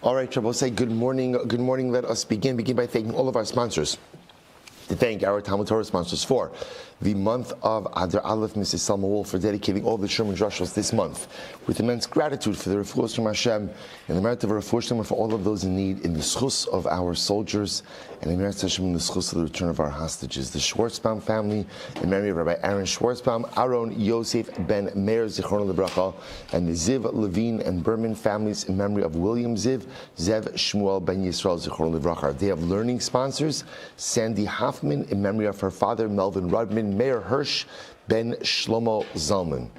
All right, Rabbi, say good morning. Good morning. Let us begin by thanking all of our sponsors. To thank our Talmud Torah sponsors for the month of Adar Aleph, Mrs. Salma Wolf, for dedicating all the Sherman Drushos this month, with immense gratitude for the refuahs from Hashem and the merit of our refuahs for all of those in need, in the schus of our soldiers, and the merit of Hashem in the schus of the return of our hostages. The Schwartzbaum family, in memory of Rabbi Aaron Schwartzbaum, Aaron Yosef ben Meir Zichron Lebracha, and the Ziv Levine and Berman families, in memory of William Ziv, Zev Shmuel ben Yisrael Zichron Lebracha. They have learning sponsors, Sandy Hoffman, in memory of her father, Melvin Rudman, Mayor Hirsch ben Shlomo Zalman,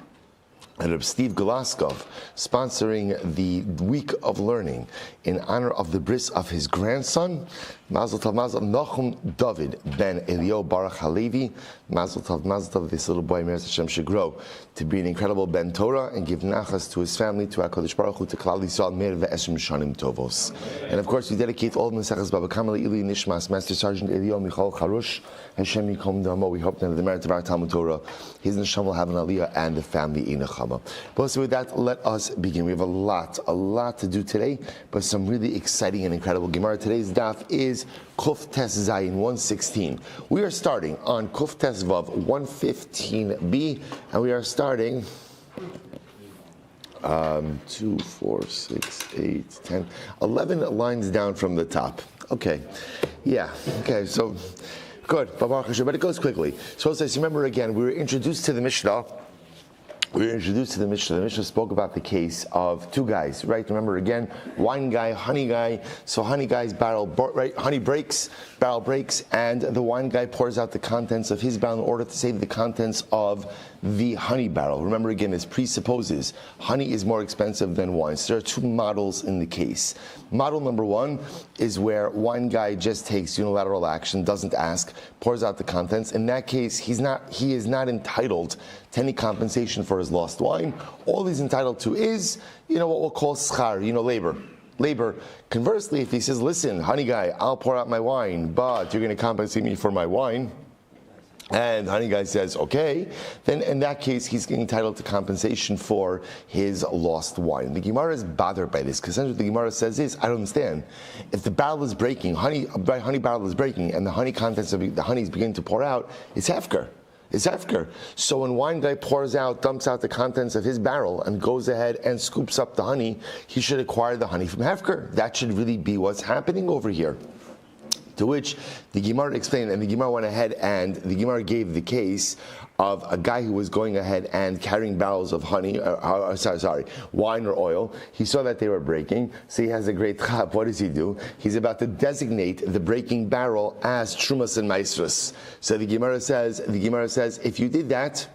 and of Steve Golaskov, sponsoring the Week of Learning in honor of the bris of his grandson, Mazel Tov Nachum David ben Elio Baruch Halevi. Mazel Tov, this little boy, Meir Hashem, should grow to be an incredible Ben Torah and give nachas to his family, to HaKadosh Baruch Hu, to Klal Yisrael, Meir ve'eshem shanim tovos. And of course, we dedicate all of Mesechus Bava Kamma Ili Nishmas, Master Sergeant Elio Michal Charush, Hashem Yikom Damo. We hope that the merit of our Talmud Torah, his neshama will have an aliyah and the family inachama. But so with that, let us begin. We have a lot to do today, but some really exciting and incredible Gemara. Today's daf is Kuf Tes Zayin 116. We are starting on Kuf Tes Vav 115b, and we are starting 2, 4, 6, 8, 10, 11 lines down from the top. Okay, so good, but it goes quickly. So as I remember again, we were introduced to the Mishnah. The Mishnah spoke about the case of two guys, right? Remember again, wine guy, honey guy. So honey guy's honey breaks, barrel breaks, and the wine guy pours out the contents of his barrel in order to save the contents of the honey barrel. Remember again, this presupposes honey is more expensive than wine. So there are two models in the case. Model number one is where wine guy just takes unilateral action, doesn't ask, pours out the contents. In that case, he is not entitled to any compensation for his lost wine. All he's entitled to is, what we'll call schar, labor. Conversely, if he says, listen, honey guy, I'll pour out my wine, but you're going to compensate me for my wine, and honey guy says, okay, then in that case, he's entitled to compensation for his lost wine. The Gemara is bothered by this, because what the Gemara says is, I don't understand. If the barrel is breaking, honey barrel is breaking, and the honey contents of the honey is beginning to pour out, it's hefker. So when wine guy dumps out the contents of his barrel and goes ahead and scoops up the honey, he should acquire the honey from hefker. That should really be what's happening over here. To which the Gemara explained, and the Gemara went ahead and the Gemara gave the case of a guy who was going ahead and carrying barrels of honey, wine or oil. He saw that they were breaking, so he has a great chap. What does he do? He's about to designate the breaking barrel as Trumas and Maestros. So the Gemara says, if you did that,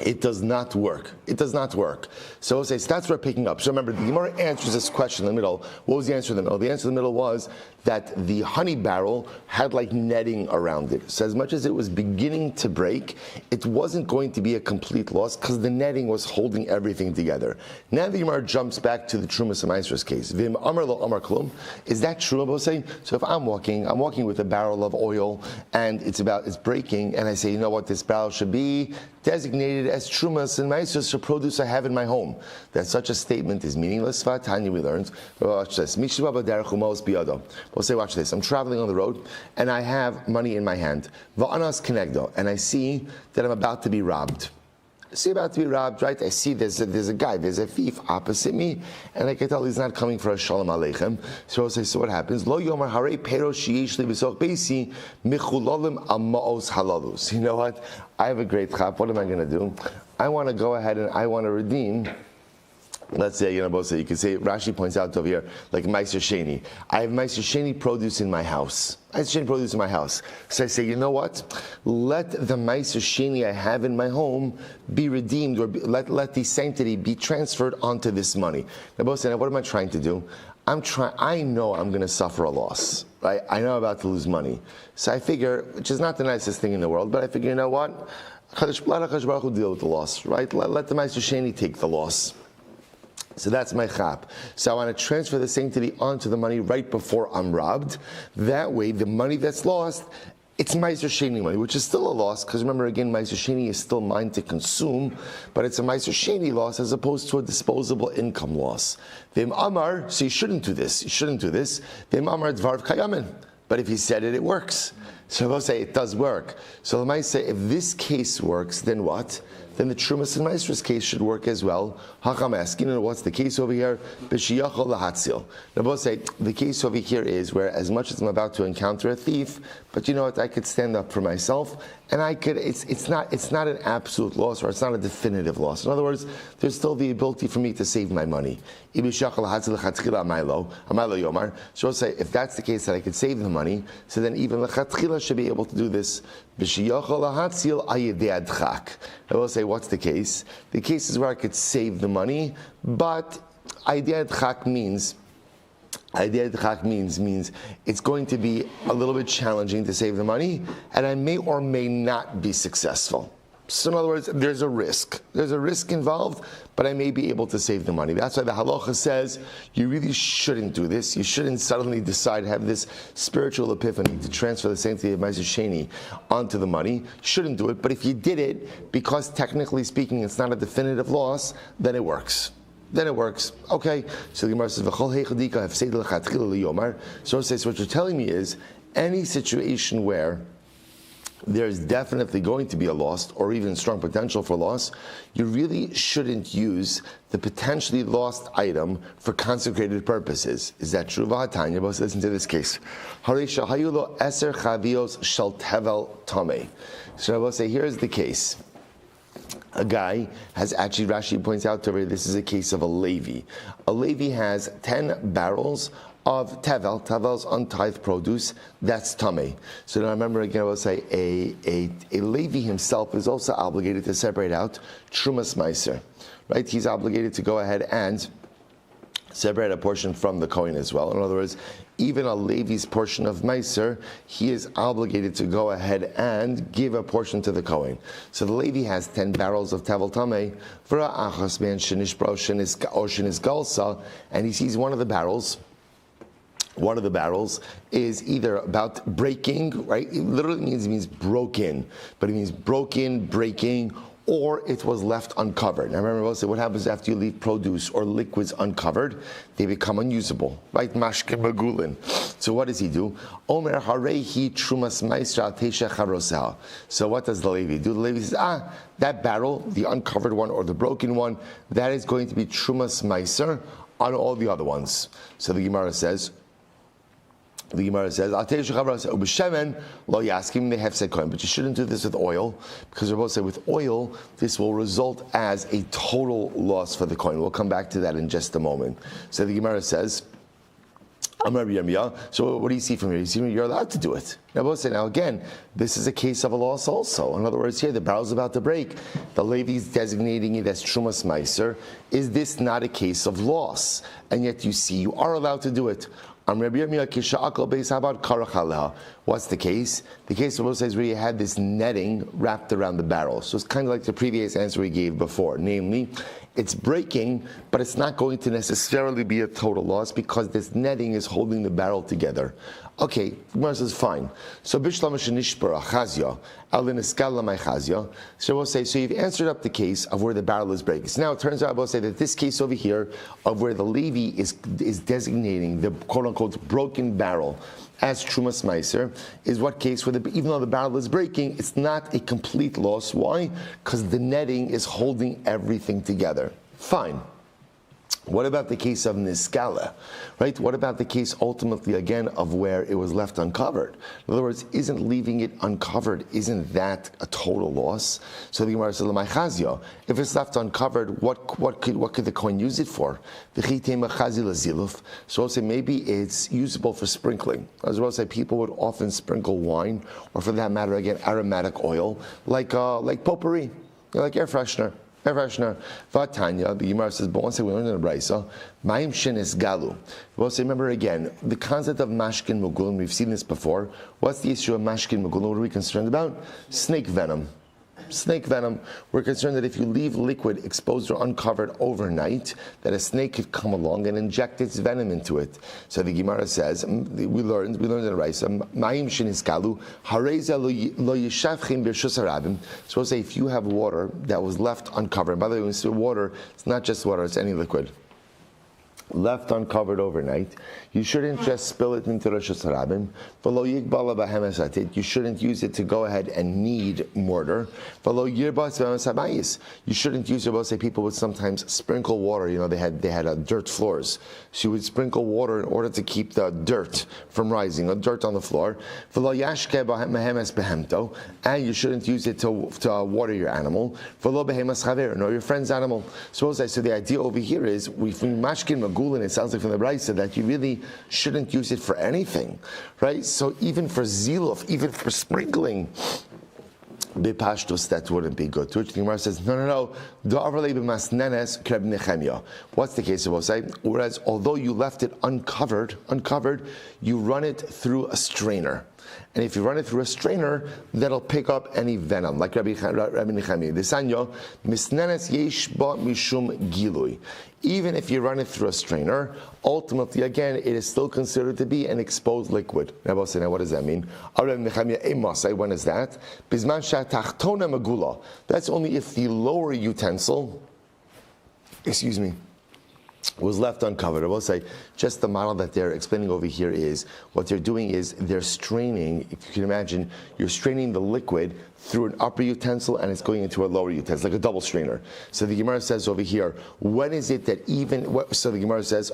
it does not work. So we'll say, so that's where we're picking up. So remember, the Gemara answers this question in the middle. What was the answer in the middle? The answer in the middle was that the honey barrel had like netting around it. So as much as it was beginning to break, it wasn't going to be a complete loss because the netting was holding everything together. Now the Gemara jumps back to the Trumas and Maestros case. Vim Amar Lo Amar Klum. Is that true? I say, so if I'm walking with a barrel of oil and it's breaking, and I say, this barrel should be designated as Trumas and Maestros for produce I have in my home. That such a statement is meaningless. Tanya, we learned. Watch this. We'll say, watch this. I'm traveling on the road and I have money in my hand. Va'anas kenegdo, and I see that I'm about to be robbed. Right? I see there's a guy, there's a thief opposite me, and I can tell he's not coming for a shalom aleichem. So I'll say, so what happens? Lo yomar harei pero sheyesh li b'soch beisi michulolim al ma'os halalus. You know what? I have a great chap. What am I going to do? I want to go ahead and I want to redeem. Let's say, you can say, Rashi points out over here, like Meiser Sheni. I have Meiser Sheni produce in my house. So I say, you know what? Let the Meiser Sheni I have in my home be redeemed, or let the sanctity be transferred onto this money. Now, both say, what am I trying to do? I know I'm going to suffer a loss. Right? I know I'm about to lose money. So I figure, which is not the nicest thing in the world, but I figure, you know what? Let HaKadosh Baruch Hu deal with the loss, right? Let the Meiser Sheni take the loss. So that's my chap. So I want to transfer the sanctity onto the money right before I'm robbed. That way, the money that's lost, it's Meiser Sheni money, which is still a loss, because remember again, Meiser Sheni is still mine to consume, but it's a Meiser Sheni loss as opposed to a disposable income loss. Vim Amar, so you shouldn't do this. Vim Amar Dvarv Kayamin. But if he said it, it works. So we'll say it does work. So I might say if this case works, then what? Then the Trumas and Meiser's case should work as well. Hakam asking, what's the case over here? B'shiyachol lahatzil. Now we'll say the case over here is where as much as I'm about to encounter a thief, but you know what? I could stand up for myself, and I could. It's not an absolute loss, or it's not a definitive loss. In other words, there's still the ability for me to save my money. So we'll say if that's the case that I could save the money, so then even lechatchila should be able to do this. Now we'll say, what's the case? The case is where I could save the money, but idea means it's going to be a little bit challenging to save the money, and I may or may not be successful. So in other words, there's a risk. There's a risk involved, but I may be able to save the money. That's why the halacha says you really shouldn't do this. You shouldn't suddenly decide, have this spiritual epiphany to transfer the sanctity of Meiser Sheni onto the money. You shouldn't do it. But if you did it, because technically speaking it's not a definitive loss, then it works. Okay. So the Gemara says, so it says, what you're telling me is, any situation where there's definitely going to be a loss, or even strong potential for loss, you really shouldn't use the potentially lost item for consecrated purposes. Is that true? V'hatanya, but listen to this case. Harisha hayulo eser chavios shel tevel tamei. So I will say, here's the case. A guy has actually, Rashi points out to me, this is a case of a Levi. A Levi has 10 barrels of tevel. Tevel's untithed produce, that's tamei. So now remember again, I will say a Levi himself is also obligated to separate out Trumas Meiser, right? He's obligated to go ahead and separate a portion from the Kohen as well. In other words, even a Levi's portion of Meiser, he is obligated to go ahead and give a portion to the Kohen. So the Levi has 10 barrels of Tevel Tamei, and he sees one of the barrels is either about breaking, right? It literally means broken, but it means broken, breaking, or it was left uncovered. Now remember, we'll say what happens after you leave produce or liquids uncovered? They become unusable, right? Mashkin magulin. So what does he do? Omer harehi trumas maisra teisha charosel. So what does the Levi do? The Levi says, that barrel, the uncovered one or the broken one, that is going to be trumas meiser on all the other ones. So the Gemara says, lo yaskim, they have said kohen, but you shouldn't do this with oil, because we're both saying with oil, this will result as a total loss for the kohen. We'll come back to that in just a moment. So the Gemara says, so what do you see from here? You see you're allowed to do it. Now again, this is a case of a loss also. In other words, here the barrel's about to break. The Levi is designating it as Trumas Meiser. Is this not a case of loss? And yet you see you are allowed to do it. What's the case? The case of says where you had this netting wrapped around the barrel. So it's kind of like the previous answer we gave before. Namely, it's breaking, but it's not going to necessarily be a total loss because this netting is holding the barrel together. Okay, Gemara says fine. So Bishlam Shenishpara Chazia, Aliniskala my Chazia. So we'll say, so you've answered up the case of where the barrel is breaking. So now it turns out we'll say that this case over here of where the Levi is designating the quote unquote broken barrel as Trumas Meiser is what case where even though the barrel is breaking, it's not a complete loss. Why? Because the netting is holding everything together. Fine. What about the case of Niskala, right? What about the case ultimately again of where it was left uncovered? In other words, isn't leaving it uncovered, isn't that a total loss? So the Gemara says, if it's left uncovered, what could the coin use it for? So I'll say maybe it's usable for sprinkling. As well as say people would often sprinkle wine, or for that matter again, aromatic oil, like potpourri, like air freshener. Vatanya, the Gemara says, but once we learned in the Brisa, Ma'im Shenes Galu. We'll say, remember again, the concept of Mashkin Mugulin, we've seen this before. What's the issue of Mashkin Mugulin? What are we concerned about? Snake venom. snake venom. We're concerned that if you leave liquid exposed or uncovered overnight, that a snake could come along and inject its venom into it. So the Gemara says, we learned in Raisa, Ma'im sheniskalu, hareza lo yishavchim b'rshus harabim. So we'll say if you have water that was left uncovered, by the way, when we say water, it's not just water, it's any liquid, left uncovered overnight, you shouldn't just spill it into Rosh Hashanah. You shouldn't use it to go ahead and knead mortar. You shouldn't use it. We'll say people would sometimes sprinkle water. They had dirt floors. So you would sprinkle water in order to keep the dirt from rising, the dirt on the floor. And you shouldn't use it to water your animal, nor your friend's animal. So the idea over here is, from mashkin magulin, it sounds like from the Brisa that you really shouldn't use it for anything, right? So even for ziluf, even for sprinkling, bipashtos, that wouldn't be good. To which the Gemara says, no. What's the case of Osai? Whereas, although you left it uncovered, you run it through a strainer. And if you run it through a strainer, that'll pick up any venom. Like Rabbi Nechemia. Desanyo, misnenes yesh ba mishum gilui. Even if you run it through a strainer, ultimately, again, it is still considered to be an exposed liquid. Rabbi say, now what does that mean? When is that? Bizman shatachtona magula. That's only if the lower utensil, was left uncovered. I will say, just the model that they're explaining over here is, what they're doing is they're straining, if you can imagine, you're straining the liquid through an upper utensil and it's going into a lower utensil, like a double strainer. So the Gemara says over here, when is it that so the Gemara says, if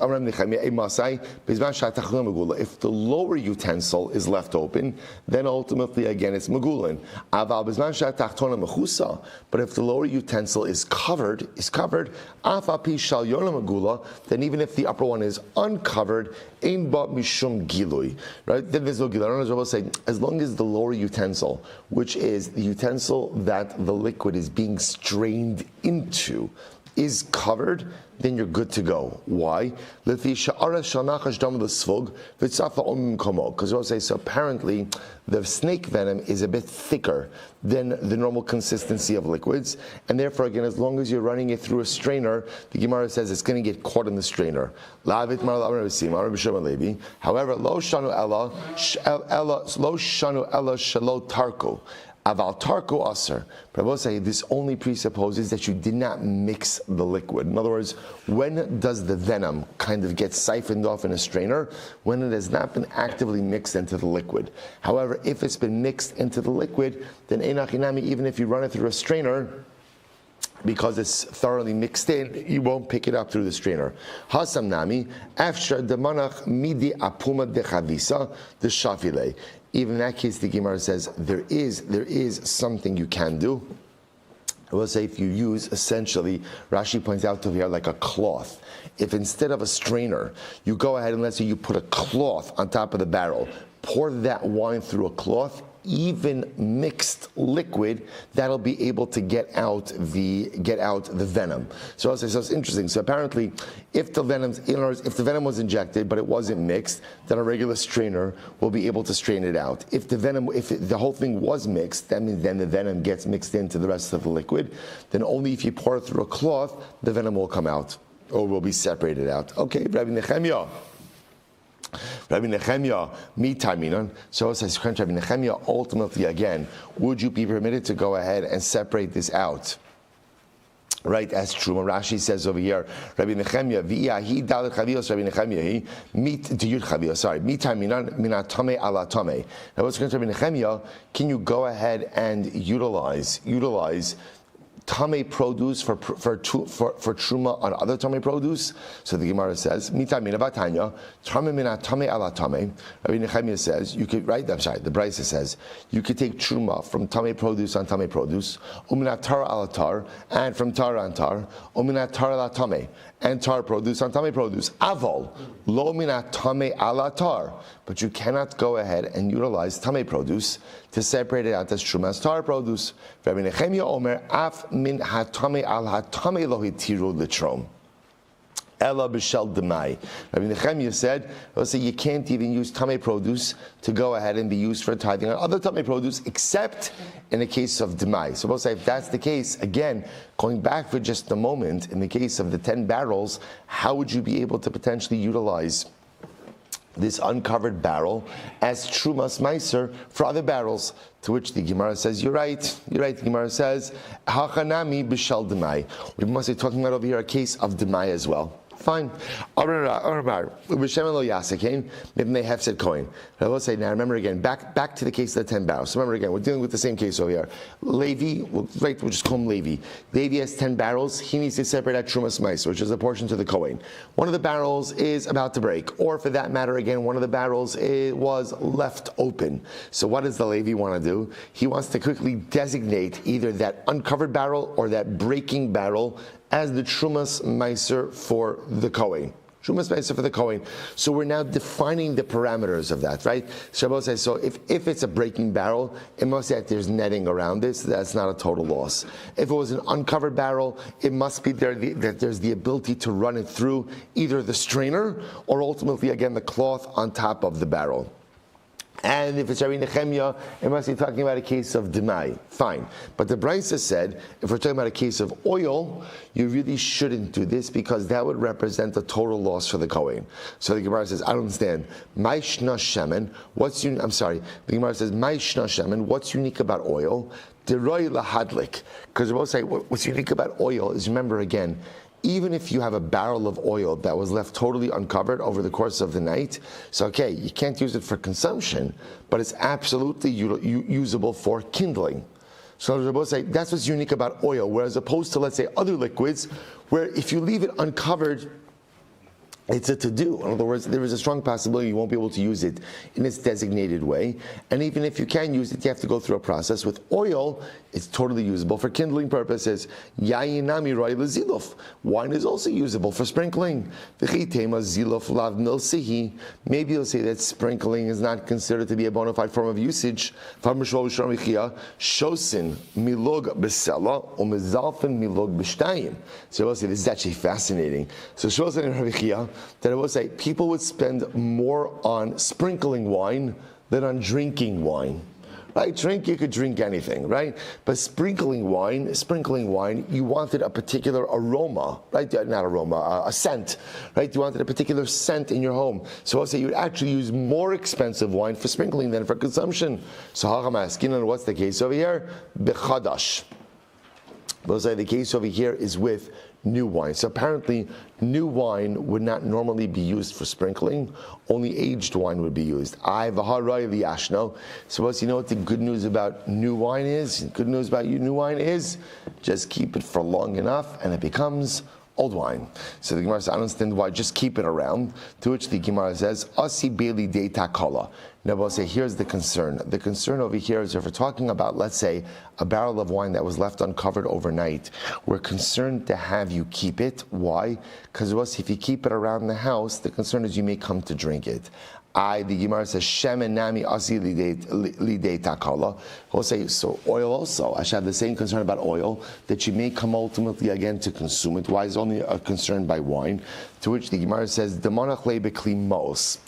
the lower utensil is left open, then ultimately again it's magulin. But if the lower utensil is covered, then even if the upper one is uncovered, ein ba mishum gilui, right? Then there's no gilui. I will say, as long as the lower utensil, which is the utensil that the liquid is being strained into, is covered, then you're good to go. Why? Because we'll say, so apparently the snake venom is a bit thicker than the normal consistency of liquids, and therefore, again, as long as you're running it through a strainer, the Gemara says it's going to get caught in the strainer. However, lo shanu ella shelo tarko. Aval tarko aser. But I will say this only presupposes that you did not mix the liquid. In other words, when does the venom kind of get siphoned off in a strainer? When it has not been actively mixed into the liquid. However, if it's been mixed into the liquid, then einachinami, even if you run it through a strainer, because it's thoroughly mixed in, you won't pick it up through the strainer. Hasam nami, afshar demanach midi apuma dechavisa de shafile. Even in that case, the Gemara says there is something you can do. I will say, if you use, essentially, Rashi points out over here, like a cloth. If instead of a strainer, you go ahead and let's say you put a cloth on top of the barrel, pour that wine through a cloth, even mixed liquid, that'll be able to get out the venom. So I'll say, so it's interesting. So apparently, if the venom was injected but it wasn't mixed, then a regular strainer will be able to strain it out. If the whole thing was mixed, that means then the venom gets mixed into the rest of the liquid. Then only if you pour it through a cloth, the venom will come out or will be separated out. Okay, Rabbi Nechemia, mi tarminon. So it says, Rabbi Nechemia, ultimately again, would you be permitted to go ahead and separate this out? Right, as true. And Rashi says over here, Rabbi Nechemia, v'yahi dalet chavios, Rabbi Nechemia, meet to yud chavios. Sorry, mi tarminon minatame ala tame. Now, what's going to Rabbi Nechemia? Can you go ahead and utilize tame produce for truma on other tame produce? So the Gemara says, "Mitamina batanya, tame mina tame ala tame." Rabbi Nechemia says you could write. I'm sorry, the Brisa says you could take truma from tame produce on tame produce, umina tar ala tar, and from tar on tar, umina tar ala tame, and tar produce on tame produce. Avol lo mina tame ala tar. But you cannot go ahead and utilize tame produce to separate it out as truma as tar produce. Rabbi Nechemia omer af min hatame al hatame lo hitiru litrom. Ella b'shel demai. Rabbi Nechemia said, let's say you can't even use tamei produce to go ahead and be used for tithing on other tamei produce except in the case of demai. So we'll say if that's the case, again, going back for just a moment, in the case of the 10 barrels, how would you be able to potentially utilize this uncovered barrel as trumas meiser for other barrels? To which the Gemara says, you're right. The Gemara says, hachanami b'shel demai. We must be talking about over here a case of demai as well. Fine. Maybe they have said coin. I will say now. Remember again. Back to the case of the 10 barrels. So remember again. We're dealing with the same case over here. Levi, we'll just call him Levi. Levi has 10 barrels. He needs to separate out trumas meiser, which is a portion to the kohen. One of the barrels is about to break, or for that matter, again, one of the barrels was left open. So what does the Levi want to do? He wants to quickly designate either that uncovered barrel or that breaking barrel as the trumas meiser for the kohen. Trumas meiser for the kohen. So we're now defining the parameters of that, right? Shabbos says, so if it's a breaking barrel, it must say that there's netting around this. That's not a total loss. If it was an uncovered barrel, it must be that there's the ability to run it through either the strainer or ultimately, again, the cloth on top of the barrel. And if it's Rabbi Nechemia, it must be talking about a case of demai. Fine. But the Brisa said, if we're talking about a case of oil, you really shouldn't do this because that would represent a total loss for the Kohen. So the Gemara says, I don't understand. My shna shemen, the Gemara says, my shna shemen, what's unique about oil? Deroi lahadlik. Because we'll say, what's unique about oil is, remember again, even if you have a barrel of oil that was left totally uncovered over the course of the night, so okay, you can't use it for consumption, but it's absolutely usable for kindling. So Rabbi say that's what's unique about oil, whereas opposed to, let's say, other liquids, where if you leave it uncovered, it's a to-do. In other words, there is a strong possibility you won't be able to use it in its designated way. And even if you can use it, you have to go through a process. With oil, it's totally usable for kindling purposes. Yayinami roi lezilof. Wine is also usable for sprinkling. V'chitema zilof lav milsihi. Maybe you'll say that sprinkling is not considered to be a bona fide form of usage. Shosin milog besela or mezalfen milog b'shtayim. So we'll say this is actually fascinating. So Shosin and Rabbi Chia, that I will say people would spend more on sprinkling wine than on drinking wine. Right? You could drink anything, right? But sprinkling wine, you wanted a particular aroma, right? Not aroma, a scent, right? You wanted a particular scent in your home. So I'll say you'd actually use more expensive wine for sprinkling than for consumption. So I'm asking, and what's the case over here? Bechadash. We'll say the case over here is with new wine. So apparently, new wine would not normally be used for sprinkling. Only aged wine would be used. So you know what the good news about new wine is? Good news about new wine is just keep it for long enough and it becomes old wine. So the Gemara says, I don't understand why, just keep it around. To which the Gemara says, Asi Beli de Takala. Now we'll say, here's the concern. The concern over here is if we're talking about, let's say, a barrel of wine that was left uncovered overnight, we're concerned to have you keep it. Why? Because if you keep it around the house, the concern is you may come to drink it. The Gemara says, Shemen nami asi lidei takala. We'll say, so oil also. I should have the same concern about oil, that you may come ultimately again to consume it. Why is only a concern by wine? To which the Gemara says, Demonach le bekli mos.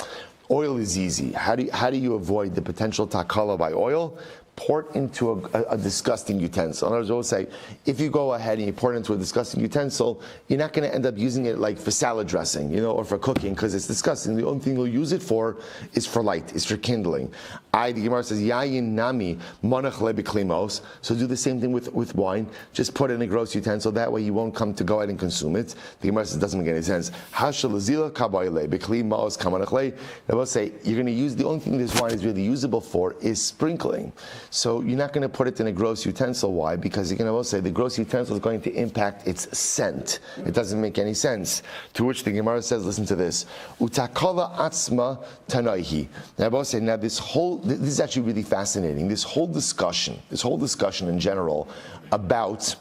Oil is easy. How do you avoid the potential takala by oil? Pour it into a disgusting utensil. In other words, we'll say, if you go ahead and you pour it into a disgusting utensil, you're not going to end up using it like for salad dressing, or for cooking, because it's disgusting. The only thing you'll use it for is for light, is for kindling. The Gemara says, Yayin nami monach lebiklimos. So do the same thing with wine. Just put it in a gross utensil. That way you won't come to go ahead and consume it. The Gemara says, it doesn't make any sense. Hashalazila kabayle biklimos kamanachle. I will say, you're going to use, the only thing this wine is really usable for is sprinkling. So you're not going to put it in a gross utensil. Why? Because you're going to say the gross utensil is going to impact its scent. It doesn't make any sense. To which the Gemara says, listen to this. Utakala atzma tanaihi. Now I will say, now this is actually really fascinating. This whole discussion in general about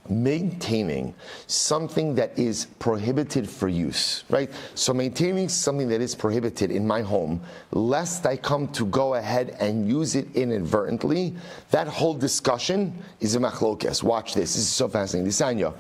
maintaining something that is prohibited for use, right? So maintaining something that is prohibited in my home, lest I come to go ahead and use it inadvertently, that whole discussion is a machlokes. Watch this. This is so fascinating. Lisanya.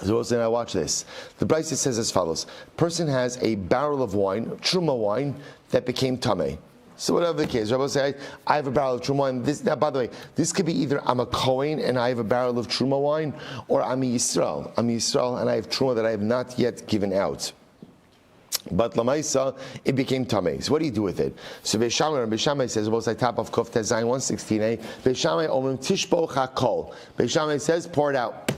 So we'll say, now watch this. The Brisa says as follows: person has a barrel of wine, truma wine, that became tamei. So whatever the case, Rabbi will say, I have a barrel of truma wine. This, now, by the way, this could be either I'm a Kohen and I have a barrel of truma wine, or I'm a Yisrael. I'm a Yisrael and I have truma that I have not yet given out. But lamaisa, it became tamei. So what do you do with it? So Beishamai says, we'll say top of Kuf Tezayin 116a. Beishamai omrim tishbo hakol. Beishamai says, pour it out.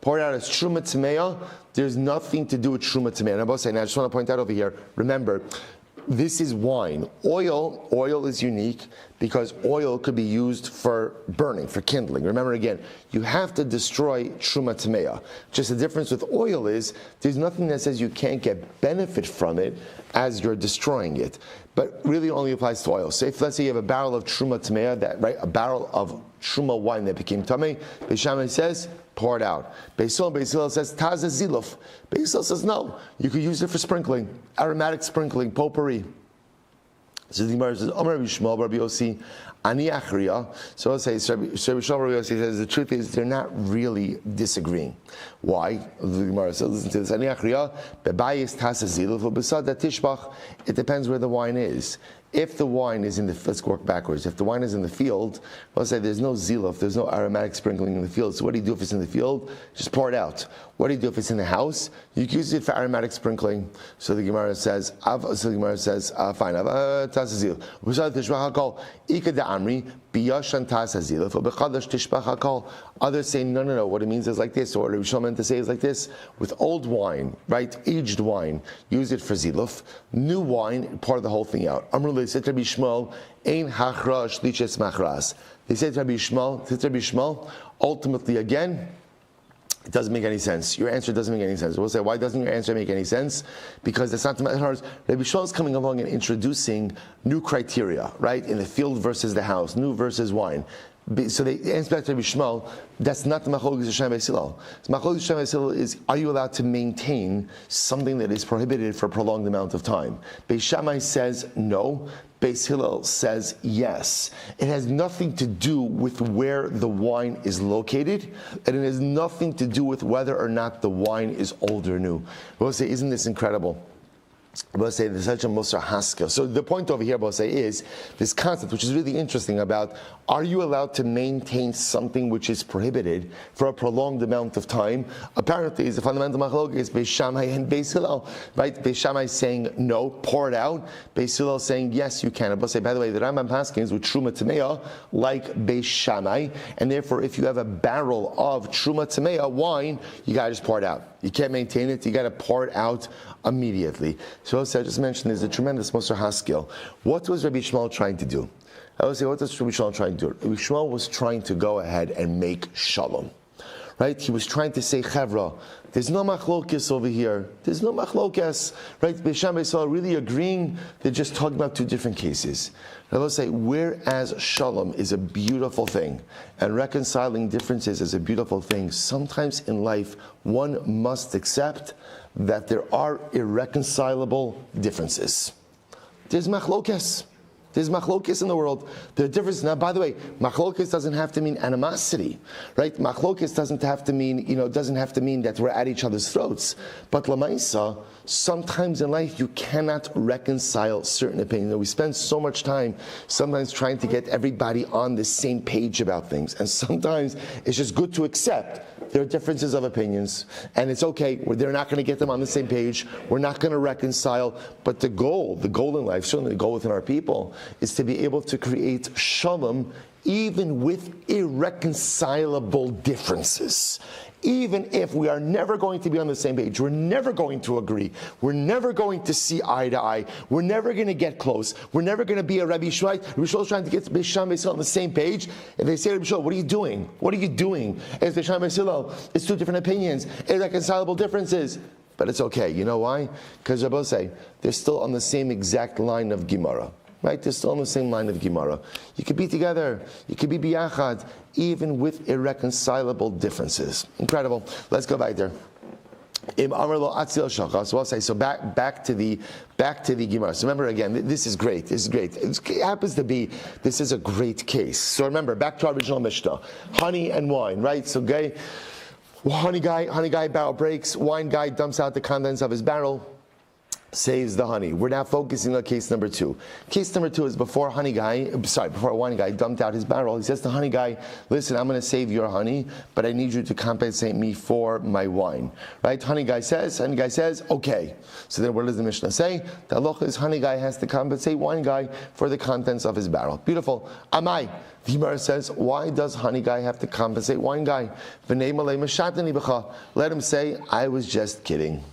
Pour it out as truma tameya. There's nothing to do with truma tameya. And I just want to point out over here, remember, this is wine. Oil is unique because oil could be used for burning, for kindling. Remember again, you have to destroy truma tameya. Just the difference with oil is there's nothing that says you can't get benefit from it as you're destroying it. But really only applies to oil. So if let's say you have a barrel of truma tameya, a barrel of truma wine that became tamei, Beis Shammai says, pour it out. Beis Hillel says, Taza Ziluf. Beis Hillel says, no, you could use it for sprinkling, aromatic sprinkling, potpourri. So the Gemara says, Rabbi Shmuel, Rabbi Yossi, Ani Achriya. So I'll say, Rabbi Shmuel, Rabbi Yossi says, the truth is, they're not really disagreeing. Why? The Gemara says, listen to this, Ani Achriya, Bebayis Taza Ziluf, Besad Tishbach. It depends where the wine is. If the wine is in the, let's work backwards. If the wine is in the field, let's say there's no ziluf, there's no aromatic sprinkling in the field. So what do you do if it's in the field? Just pour it out. What do you do if it's in the house? You can use it for aromatic sprinkling. So the Gemara says, fine. Others say, no. What it means is like this, or Rabbi Shmuel meant to say is like this. With old wine, right, aged wine, use it for ziluf. New wine, pour the whole thing out. They said to Rabbi Shmuel, Ein hachra shliches machras. They said to Rabbi Shmuel, ultimately again, it doesn't make any sense. Your answer doesn't make any sense. We'll say, why doesn't your answer make any sense? Because that's not the matter. Rabbi Shmuel is coming along and introducing new criteria, right? In the field versus the house, new versus wine. So they answer back to Rabbi Shmuel, that's not the Machlokes Hashem Beis Hillel. The Machlokes Hashem Beis Hillel is, are you allowed to maintain something that is prohibited for a prolonged amount of time? Beis Shammai says no. Beis Hillel says yes. It has nothing to do with where the wine is located, and it has nothing to do with whether or not the wine is old or new. We'll say, isn't this incredible? We'll say there's such a Musar Haskell. So the point over here, we'll say, is this concept, which is really interesting about, are you allowed to maintain something which is prohibited for a prolonged amount of time? Apparently, it's a fundamental machlok is Beis Shammai and Beis Hillel, right? Beis Shammai saying no, pour it out. Beis Hillel saying yes, you can. We'll say, by the way, the Rambam Paskins with Truma Tameya like Beis Shammai, and therefore, if you have a barrel of Truma Tameya wine, you gotta just pour it out. You can't maintain it, you gotta pour it out immediately. So I just mentioned there's a tremendous Musar Haskell. What was Rabbi Shmuel trying to do? I would say, what was Rabbi Shmuel trying to do? Rabbi Shmuel was trying to go ahead and make shalom. Right? He was trying to say, Chavra, there's no machlokes over here. There's no machlokes. Right? Beis Shammai saw really agreeing, they're just talking about two different cases. I will say, whereas shalom is a beautiful thing, and reconciling differences is a beautiful thing, sometimes in life one must accept that there are irreconcilable differences. There's machlokes. There's machlokes in the world. There are differences. Now, by the way, machlokes doesn't have to mean animosity, right? Machlokes doesn't have to mean, doesn't have to mean that we're at each other's throats. But lamaisa, sometimes in life you cannot reconcile certain opinions. We spend so much time sometimes trying to get everybody on the same page about things, and sometimes it's just good to accept there are differences of opinions, and it's okay. They're not going to get them on the same page. We're not going to reconcile. But the goal in life, certainly the goal within our people, is to be able to create shalom even with irreconcilable differences. Even if we are never going to be on the same page, we're never going to agree, we're never going to see eye to eye, we're never going to get close, we're never going to be a Rabbi Shmuel. Rabbi Shmuel is trying to get Beis Shammai on the same page, and they say to Rabbi Shmuel, what are you doing? What are you doing? It's Beis Shammai, it's two different opinions, irreconcilable differences. But it's okay. You know why? Because Rabbi say, they're still on the same exact line of Gemara. Right? They're still on the same line of Gemara. You could be together. You could be biyachad, even with irreconcilable differences. Incredible. Let's go back there. So I'll say, so back to the Gemara. So remember again, this is great. This is great. It happens to be, this is a great case. So remember, back to our original Mishnah. Honey and wine, right? So Honey guy barrel breaks. Wine guy dumps out the contents of his barrel. Saves the honey. We're now focusing on case number 2. Case number 2 is before wine guy dumped out his barrel. He says to honey guy, listen, I'm going to save your honey, but I need you to compensate me for my wine. Right? Honey guy says, okay. So then what does the Mishnah say? The halacha is honey guy has to compensate wine guy for the contents of his barrel. Beautiful. Amai. The Gemara says, why does honey guy have to compensate wine guy? Let him say, I was just kidding.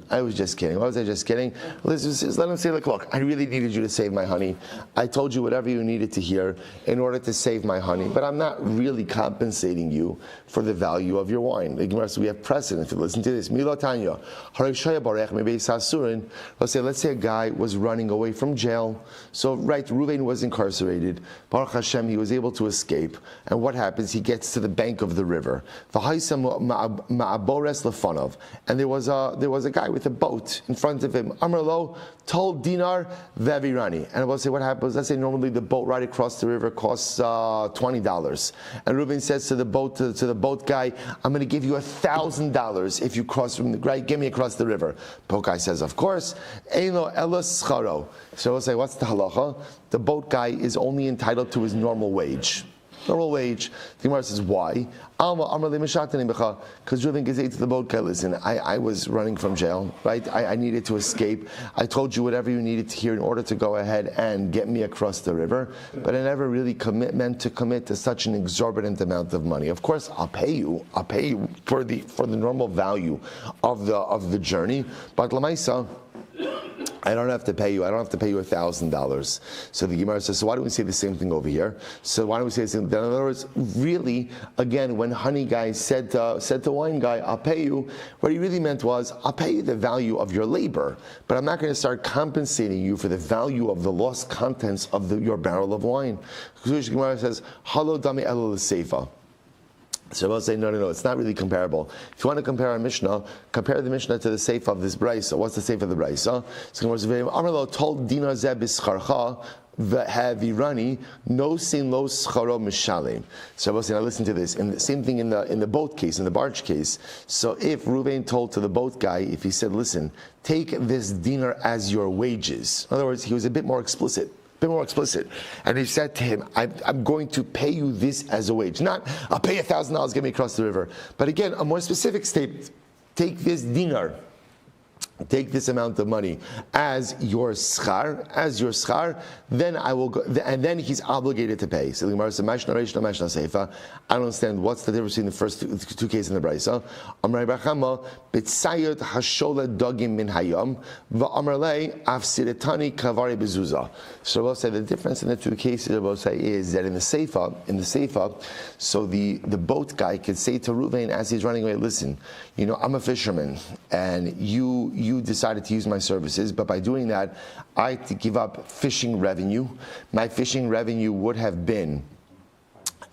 Why was I just kidding? Let's just let him say, look, I really needed you to save my honey. I told you whatever you needed to hear in order to save my honey, but I'm not really compensating you for the value of your wine. So we have precedent. Listen to this. Let's say a guy was running away from jail. So, right, Reuven was incarcerated. Baruch Hashem, he was able to escape. And what happens? He gets to the bank of the river. And there was a guy with a boat in front of him. Amrlo told dinar vevirani. And I will say what happens. Let's say normally the boat ride across the river costs $20. And Reuben says to the boat guy, I'm going to give you $1,000 if you cross from the right. Get me across the river. Boat guy says, of course. Eino elos scharo. So we'll say, what's the halacha? The boat guy is only entitled to his normal wage. Normal wage. The Gemara says, why? Because Reuven can say to the boat guy, listen, I was running from jail, right? I needed to escape. I told you whatever you needed to hear in order to go ahead and get me across the river, but I never really meant to commit to such an exorbitant amount of money. Of course, I'll pay you for the normal value of the journey, but Lamaisa, I don't have to pay you. I don't have to pay you $1,000. So the Gemara says, so why don't we say the same thing over here? So why don't we say the same thing? In other words, really, again, when honey guy said to wine guy, I'll pay you, what he really meant was, I'll pay you the value of your labor, but I'm not going to start compensating you for the value of the lost contents of your barrel of wine. The Gemara says, Halo dami elo l'seifa. So we'll say, no, it's not really comparable. If you want to compare our Mishnah, compare the Mishnah to the Seif of this Brisa. What's the Seif of the Brisa? So Amrlo told dinar zeh b'scharcha v'havirani no sin lo scharo mishalim. So we'll say, now listen to this. And the same thing in the boat case, in the barge case. So if Reuven told to the boat guy, if he said, listen, take this dinar as your wages. In other words, he was a bit more explicit. And he said to him, I'm going to pay you this as a wage. Not, I'll pay $1,000, get me across the river. But again, a more specific statement. Take this dinar. Take this amount of money as your schar, then I will go, and then he's obligated to pay. So the Gemara says, I don't understand what's the difference between the first two cases in the Brisa. Amrei Bachama, Bitsayot Hashola Dogim Min Hayom, Va'amrlei Afsiretani Kavari Bezuza. So we'll say the difference in the two cases, we'll say, is that in the Seifa, so the boat guy could say to Reuven as he's running away, listen, I'm a fisherman, and you decided to use my services, but by doing that, I had to give up fishing revenue. My fishing revenue would have been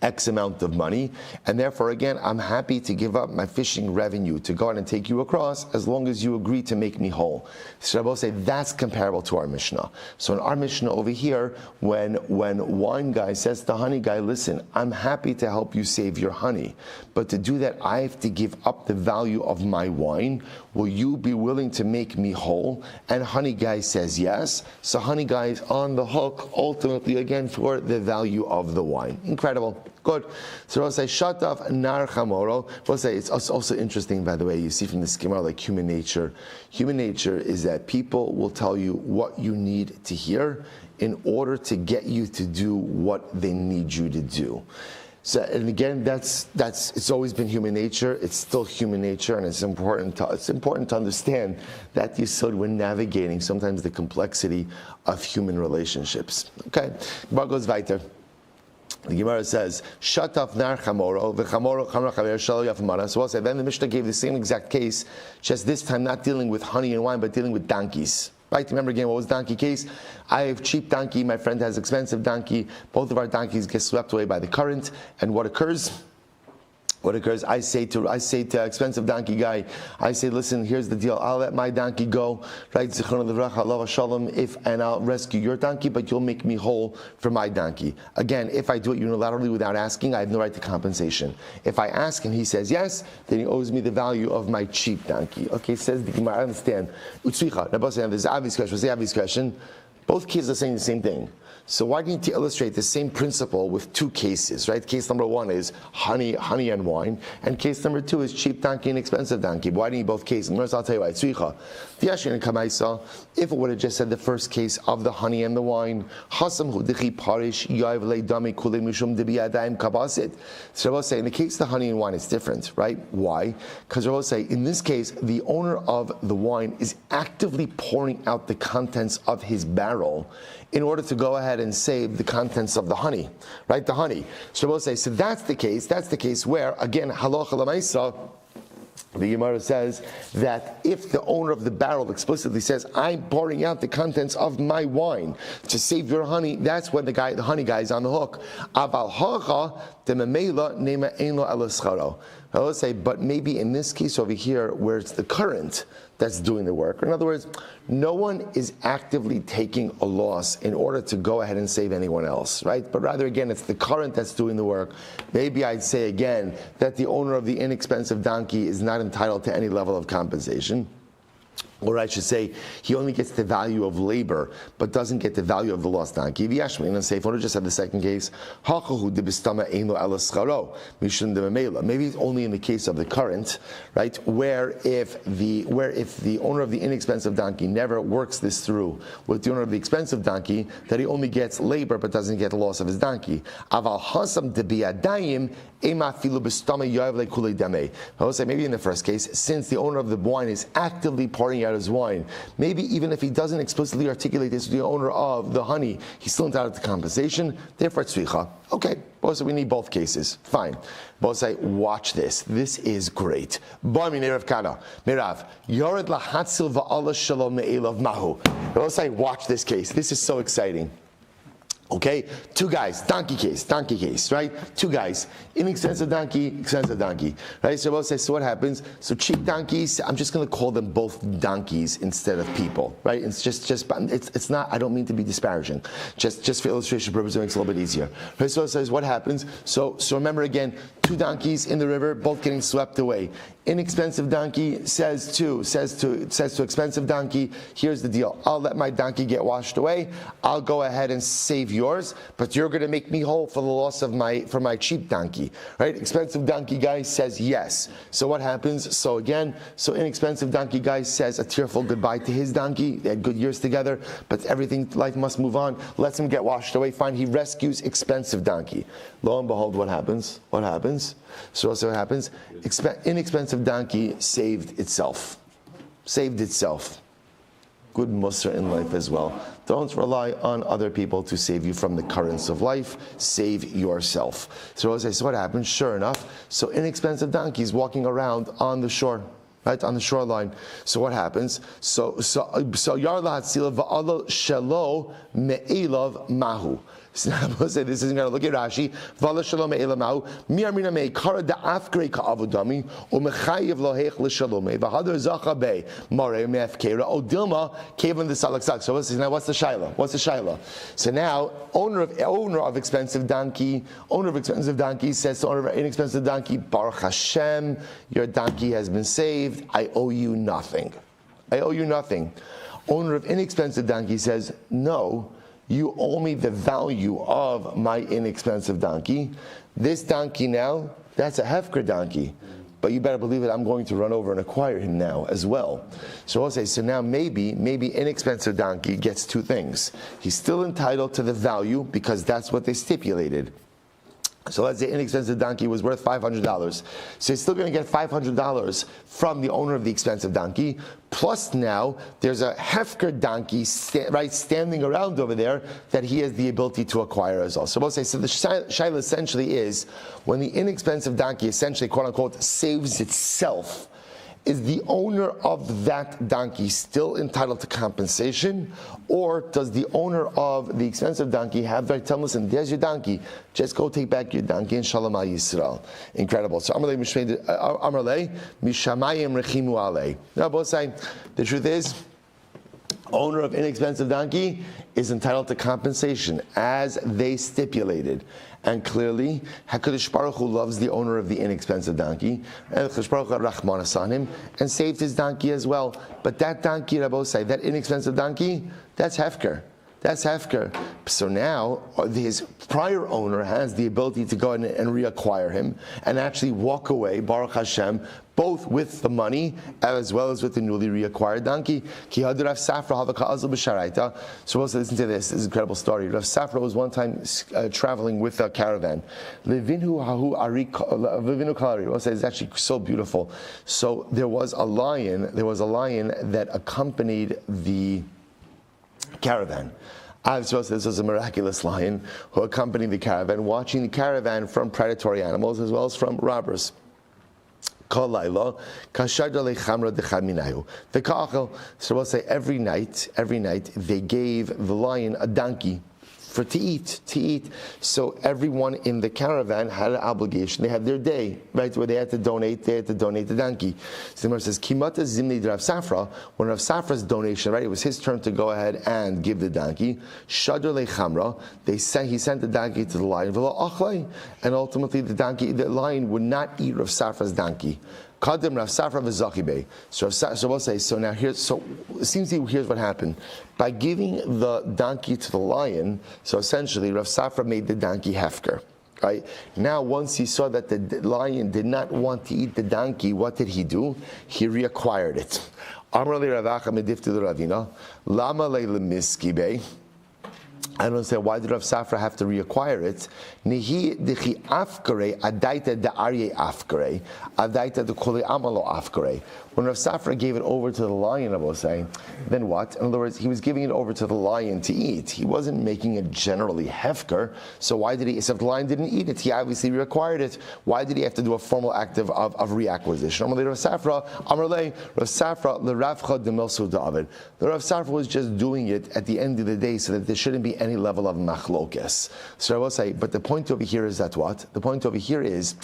X amount of money, and therefore, again, I'm happy to give up my fishing revenue to go out and take you across as long as you agree to make me whole. So I will say that's comparable to our Mishnah. So in our Mishnah over here, when wine guy says to honey guy, listen, I'm happy to help you save your honey, but to do that, I have to give up the value of my wine. Will you be willing to make me whole? And honey guy says yes. So honey guy is on the hook, ultimately, again, for the value of the wine. Incredible. Good. So we'll say, shut off nar chamoro. We'll say, it's also interesting, by the way, you see from the schema, like human nature. Human nature is that people will tell you what you need to hear in order to get you to do what they need you to do. So, and again, it's always been human nature. It's still human nature, and it's important to understand that yesod when navigating sometimes the complexity of human relationships. Okay, Bar goes weiter. The Gemara says, "Shut off nar chamoro v'chamoro chamra chaver shelo yafamana." So we'll say then the Mishnah gave the same exact case, just this time not dealing with honey and wine, but dealing with donkeys. Right? Remember again, what was donkey case? I have cheap donkey, my friend has expensive donkey. Both of our donkeys get swept away by the current. And what occurs? what occurs, I say to expensive donkey guy, I say, listen, here's the deal. I'll let my donkey go, right? And I'll rescue your donkey, but you'll make me whole for my donkey. Again, if I do it unilaterally without asking, I have no right to compensation. If I ask and he says yes, then he owes me the value of my cheap donkey. Okay, says the Gemara, I understand. There's an obvious question. What's the obvious question? Both cases are saying the same thing. So why do you need to illustrate the same principle with two cases, right? Case number one is honey and wine, and case number two is cheap donkey and expensive donkey. Why do you need both cases? I'll tell you why. If it would have just said the first case of the honey and the wine, so Rabbi say in the case of the honey and wine, it's different, right? Why? Because Rabbi say in this case, the owner of the wine is actively pouring out the contents of his barrel in order to go ahead and save the contents of the honey, right? The honey. So we'll say, so that's the case where, again, halacha l'maisa, the Gemara says that if the owner of the barrel explicitly says, I'm pouring out the contents of my wine to save your honey, that's when the honey guy is on the hook. Aval hacha dememela nema ein lo ela scharo. I will say, but maybe in this case over here, where it's the current that's doing the work. In other words, no one is actively taking a loss in order to go ahead and save anyone else, right? But rather, again, it's the current that's doing the work. Maybe I'd say again that the owner of the inexpensive donkey is not entitled to any level of compensation. Or I should say, he only gets the value of labor, but doesn't get the value of the lost donkey. Maybe just have the second case. Maybe it's only in the case of the current, right? Where if the owner of the inexpensive donkey never works this through with the owner of the expensive donkey, that he only gets labor but doesn't get the loss of his donkey. I will say maybe in the first case, since the owner of the wine is actively pouring out his wine, maybe even if he doesn't explicitly articulate this to the owner of the honey, he's still entitled to compensation, therefore it's tzricha. Okay, both we need both cases. Fine. Both say, watch this. This is great. Both say, watch this case. This is so exciting. Okay, two guys, donkey case, right? Two guys, inexpensive donkey, expensive donkey, right? So we'll say, so what happens? So cheap donkeys, I'm just going to call them both donkeys instead of people, right? It's it's not. I don't mean to be disparaging. Just for illustration purposes, it makes it a little bit easier. Right? So it says, what happens? So remember again, two donkeys in the river, both getting swept away. Inexpensive donkey says to expensive donkey, here's the deal. I'll let my donkey get washed away. I'll go ahead and save yours, but you're going to make me whole for the loss of my cheap donkey, right? Expensive donkey guy says yes. So what happens? So inexpensive donkey guy says a tearful goodbye to his donkey. They had good years together, but life must move on. Lets him get washed away. Fine. He rescues expensive donkey. Lo and behold, what happens? So also what happens? Inexpensive donkey saved itself. Good mussar in life as well. Don't rely on other people to save you from the currents of life. Save yourself. So what happens? Sure enough, so inexpensive donkey is walking around on the shore. Right, on the shoreline. So what happens? So Yarla Hatzila Va'ala Shelo Me'elav Mahu. So now I'm going to say this isn't going to look at Rashi. Va'ala Shelo Me'elav Mahu. Mi'armina Me'ikara Da'afkrei Ka'avudami U'mechayiv Lohech L'Shalomei V'hadar Zacha Bei Marei Me'efkera Odilma Kevin the Salaksak. So now what's the Shaila? So now owner of expensive donkey says to owner of inexpensive donkey, Baruch Hashem, your donkey has been saved. I owe you nothing. Owner of inexpensive donkey says, no, you owe me the value of my inexpensive donkey. This donkey now, that's a hefker donkey. But you better believe it, I'm going to run over and acquire him now as well. So I'll say, so now maybe inexpensive donkey gets two things. He's still entitled to the value because that's what they stipulated. So let's say inexpensive donkey was worth $500. So he's still going to get $500 from the owner of the expensive donkey. Plus now, there's a hefker donkey standing around over there that he has the ability to acquire as well. So we'll say, so the shaila essentially is, when the inexpensive donkey essentially, quote unquote, saves itself, is the owner of that donkey still entitled to compensation, or does the owner of the expensive donkey have the right to tell him, listen, there's your donkey, just go take back your donkey and Shalom al Yisrael? Incredible. So Amarle Mishamayim Rechimu Alei. Now both saying the truth is, owner of inexpensive donkey is entitled to compensation as they stipulated. And clearly, HaKadosh Baruch Hu loves the owner of the inexpensive donkey, and HaKadosh Baruch Hu had Rachmanas on him, and saved his donkey as well. But that donkey, Rabbosai, that inexpensive donkey, that's Hefker. That's Hefker. So now, his prior owner has the ability to go in and reacquire him, and actually walk away, Baruch Hashem, both with the money as well as with the newly reacquired donkey. So listen to this is an incredible story. Rav Safra was one time traveling with a caravan. It's actually so beautiful. So there was a lion that accompanied the caravan. I suppose this was a miraculous lion who accompanied the caravan, watching the caravan from predatory animals as well as from robbers. So we'll say every night they gave the lion a donkey to eat. So everyone in the caravan had an obligation. They had their day, right, where they had to donate the donkey. So the Gemara says, Kimata Zimni Rav Safra, when Rav Safra's donation, right, it was his turn to go ahead and give the donkey. Shadr lechamra, he sent the donkey to the lion, and ultimately the lion would not eat Rav Safra's donkey. Kadim Rav Safra v'Zachi. So we'll say, so now here's what happened. By giving the donkey to the lion, so essentially Rav Safra made the donkey hefker. Right? Now once he saw that the lion did not want to eat the donkey, what did he do? He reacquired it. Amar li Rav Acha medifti l'Ravina, lama le'lemiski bey. I don't understand, why did Rav Safra have to reacquire it? Nihi dichi afkare adaita de arye afkare adaita de kole amalo afkare. When Rav Safra gave it over to the lion, I will say, then what? In other words, he was giving it over to the lion to eat. He wasn't making it generally hefker. So why did he? So if the lion didn't eat it, he obviously reacquired it. Why did he have to do a formal act of reacquisition? Amalei Rav Safra, Amalei Rav Safra l'ravcha demelsu David. The Rav Safra was just doing it at the end of the day so that there shouldn't be any level of machlokes. So I will say, but the point over here is that what? The point over here is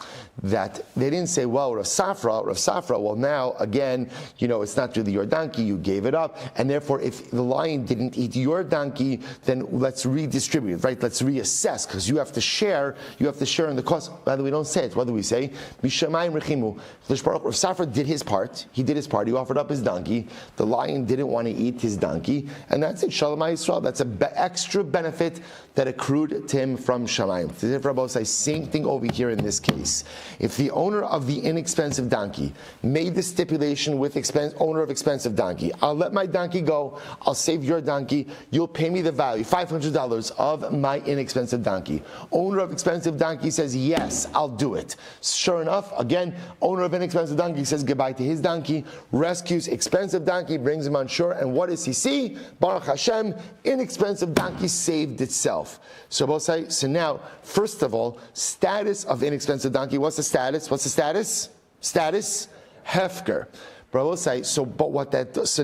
that they didn't say, well, Rav Safra, well now, again, it's not really your donkey, you gave it up, and therefore if the lion didn't eat your donkey, then let's redistribute, right? Let's reassess, because you have to share in the cost. Rather, we don't say it. What do we say? Mishamayim rechimu. Rav Safra did his part. He did his part. He offered up his donkey. The lion didn't want to eat his donkey, and that's it. Shalom Yisrael. That's an extra benefit that accrued to him from Shamayim. The Rabbi says, same thing over here in this case. If the owner of the inexpensive donkey made the stipulation with owner of expensive donkey, I'll let my donkey go, I'll save your donkey, you'll pay me the value, $500 of my inexpensive donkey. Owner of expensive donkey says, yes, I'll do it. Sure enough, again, owner of inexpensive donkey says goodbye to his donkey, rescues expensive donkey, brings him on shore, and what does he see? Baruch Hashem, inexpensive donkey saved itself. So we'll say, so now, first of all, status of inexpensive donkey, what's the status? Status? Hefker. But I will say, so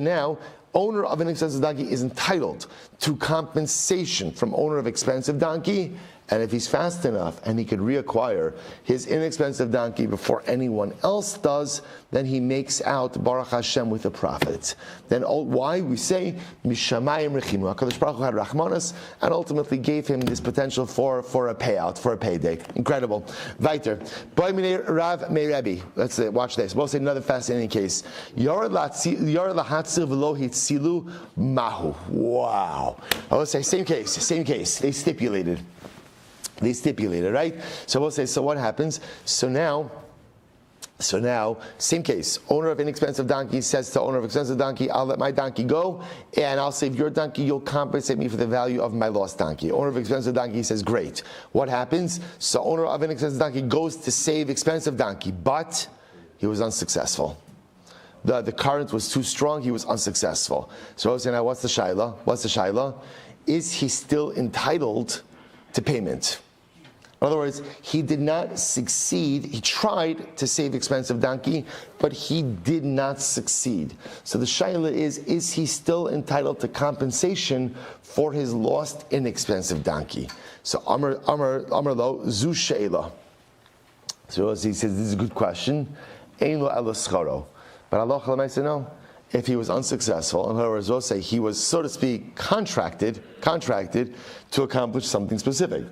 now, owner of an expensive donkey is entitled to compensation from owner of expensive donkey, and if he's fast enough and he could reacquire his inexpensive donkey before anyone else does, then he makes out Baruch Hashem with a profit. Then why we say Mishamayim Rechimu. HaKadosh Baruch Hu had Rachmanas and ultimately gave him this potential for a payout, for a payday. Incredible. Weiter. Rav Meirabi. Let's watch this. We'll say another fascinating case. Yor lahatzir v'lo hitzilu mahu. Wow. I will say same case. They stipulated, right? So we'll say, so what happens? So now, same case. Owner of inexpensive donkey says to owner of expensive donkey, I'll let my donkey go, and I'll save your donkey, you'll compensate me for the value of my lost donkey. Owner of expensive donkey says, great. What happens? So owner of an expensive donkey goes to save expensive donkey, but he was unsuccessful. The current was too strong, he was unsuccessful. So I was saying, now what's the shaila? Is he still entitled to payment? In other words, he did not succeed. He tried to save expensive donkey, but he did not succeed. So the shaila is he still entitled to compensation for his lost inexpensive donkey? So Amar lo zu sheila. So he says, this is a good question. Ein lo ela scharo. But Allah said no. If he was unsuccessful, in other words, we'll say he was, so to speak, contracted to accomplish something specific.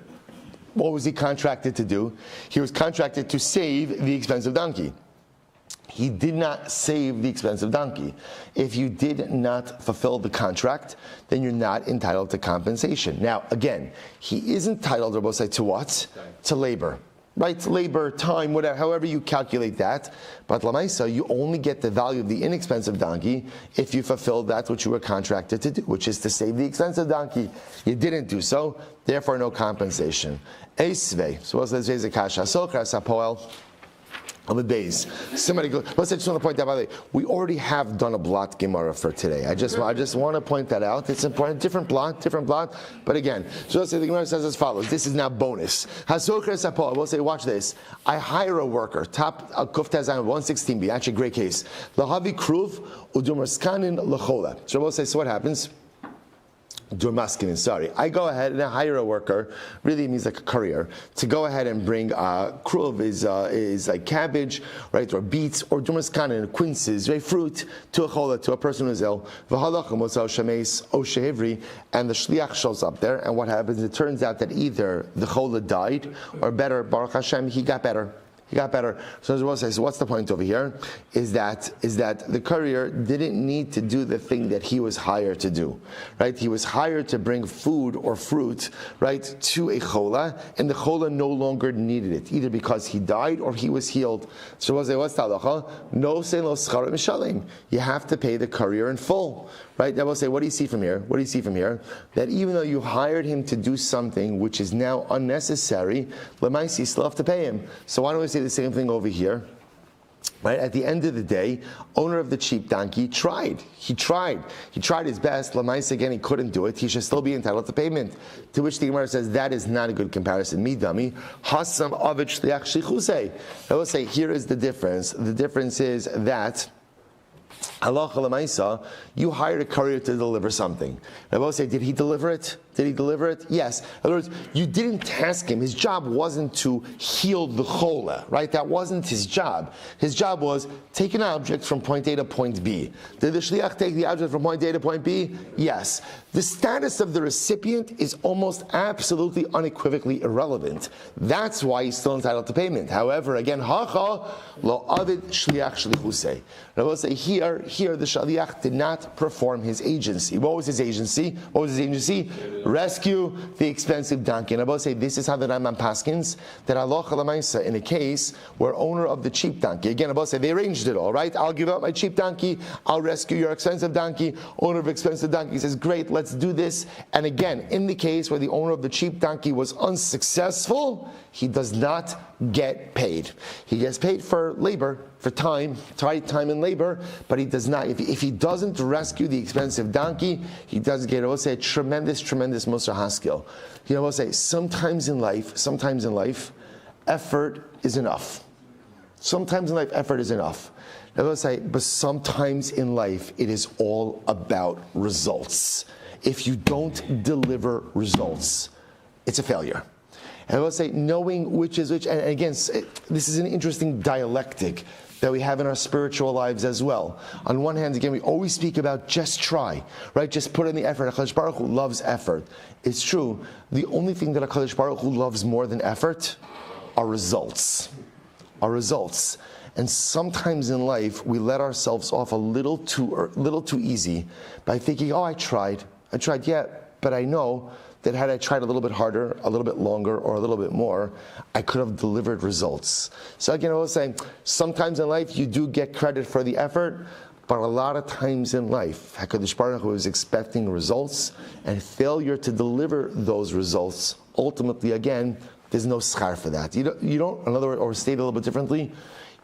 What was he contracted to do? He was contracted to save the expensive donkey. He did not save the expensive donkey. If you did not fulfill the contract, then you're not entitled to compensation. Now, again, he is entitled, we'll say, to what? To labor. Right, labor, time, whatever, however you calculate that. But Lamaisa, you only get the value of the inexpensive donkey if you fulfill that which you were contracted to do, which is to save the expensive donkey. You didn't do so, therefore no compensation. Eisvei. So what's the Zezekasha? Sokras Apoel. On the days, somebody goes. Let's just want to point out. By the way, we already have done a blot Gemara for today. I just want to point that out. It's important. Different blot. But again, so let's say the Gemara says as follows. This is now bonus. Hasokar Sapol. We'll say, watch this. I hire a worker. Top Kuftazan 116b. Actually, great case. Lahavi Kruv Udumerskanin Lachola. So we'll say. So what happens? Durmaskinin, sorry. I go ahead and I hire a worker, really means like a courier, to go ahead and bring kruv is like cabbage, right, or beets, or durmaskanin, quinces, right, fruit, to a chola, to a person who's ill. V'halachim osal shameis o shehivri, and the shliach shows up there, and what happens? It turns out that either the chola died, or better, Baruch Hashem, he got better. He got better. So what's the point over here? Is that the courier didn't need to do the thing that he was hired to do, right? He was hired to bring food or fruit, right, to a chola, and the chola no longer needed it, either because he died or he was healed. So what's the halacha? No say lo schar mishalim. You have to pay the courier in full, right? Now we'll say, what do you see from here? That even though you hired him to do something which is now unnecessary, lemaisi, you still have to pay him. So why don't we say the same thing over here? Right? At the end of the day, owner of the cheap donkey tried. He tried his best. Lamais, again, he couldn't do it. He should still be entitled to payment. To which the Gemara says that is not a good comparison. Mi dami hasam avich shliach shlichusei. I will say here is the difference. The difference is that halacha lemaisa, you hired a courier to deliver something. I will say, did he deliver it? Yes. In other words, you didn't task him. His job wasn't to heal the chola, right? That wasn't his job. His job was take an object from point A to point B. Did the shliach take the object from point A to point B? Yes. The status of the recipient is almost absolutely unequivocally irrelevant. That's why he's still entitled to payment. However, again, hacha lo avid shliach shlichusei. I will say here the shliach did not perform his agency. What was his agency? Rescue the expensive donkey. And I will say this is how the Rambam paskins that halacha l'maisa in a case where owner of the cheap donkey. Again, I will say they arranged it all, right? I'll give up my cheap donkey. I'll rescue your expensive donkey. Owner of expensive donkey says, great, let's do this. And again, in the case where the owner of the cheap donkey was unsuccessful, he does not get paid. He gets paid for labor, for time and labor, but he does not. If he doesn't rescue the expensive donkey, he does get, I will say, a tremendous Musar Haskell. You know, I will say, sometimes in life, effort is enough. I will say, but sometimes in life, it is all about results. If you don't deliver results, it's a failure. And I will say, knowing which is which, and again, this is an interesting dialectic that we have in our spiritual lives as well. On one hand, again, we always speak about just try, right? Just put in the effort. HaKadosh Baruch Hu loves effort. It's true. The only thing that HaKadosh Baruch Hu loves more than effort are results. And sometimes in life, we let ourselves off a little too easy by thinking, oh, I tried, yeah, but I know that had I tried a little bit harder, a little bit longer, or a little bit more, I could have delivered results. So again, I was saying, sometimes in life you do get credit for the effort, but a lot of times in life, HaKadosh Baruch Hu is expecting results, and failure to deliver those results, ultimately, again, there's no schar for that. You don't, in other words, or state a little bit differently,